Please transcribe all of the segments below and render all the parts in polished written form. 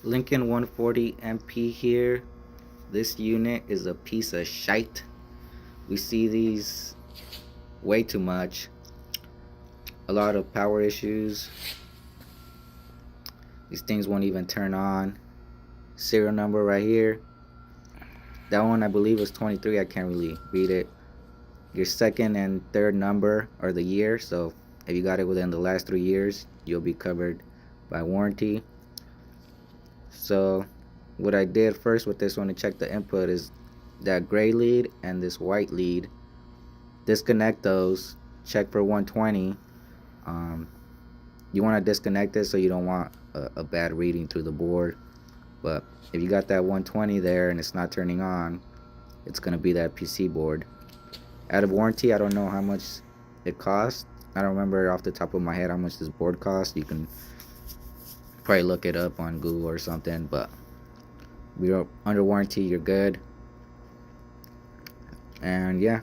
Lincoln 140 MP here. This unit is a piece of shite. We see these way too much. A lot of power issues. These things won't even turn on. Serial number right here. That one I believe was 23. I can't really read it. Your second and third number are the year. So if you got it within the last 3 years, you'll be covered by warranty. So what I did first with this one to check the input is that gray lead and this white lead. Disconnect those. Check for 120. You want to disconnect it so you don't want a bad reading through the board. But if you got that 120 there and it's not turning on, it's going to be that PC board. Out of warranty, I don't know how much it costs. I don't remember off the top of my head how much this board costs. You can probably look it up on Google or something, but we're under warranty, you're good. And yeah,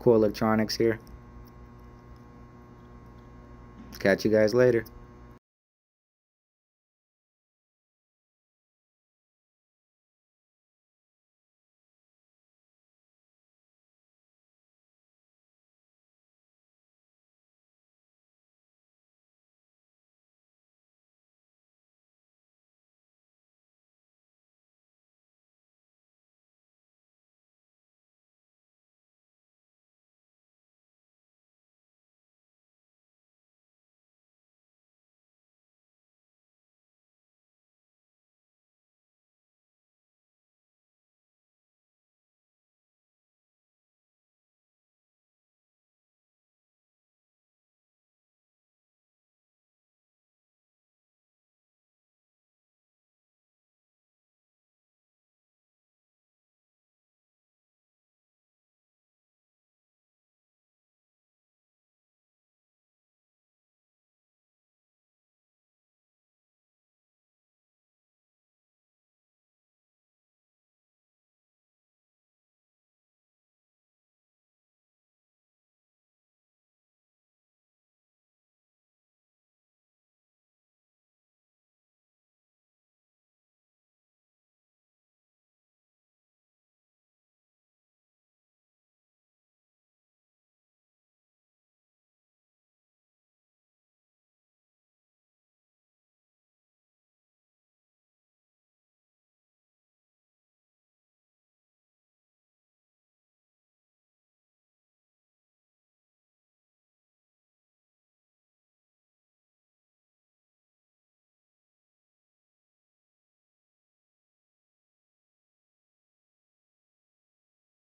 cool electronics here. Catch you guys later.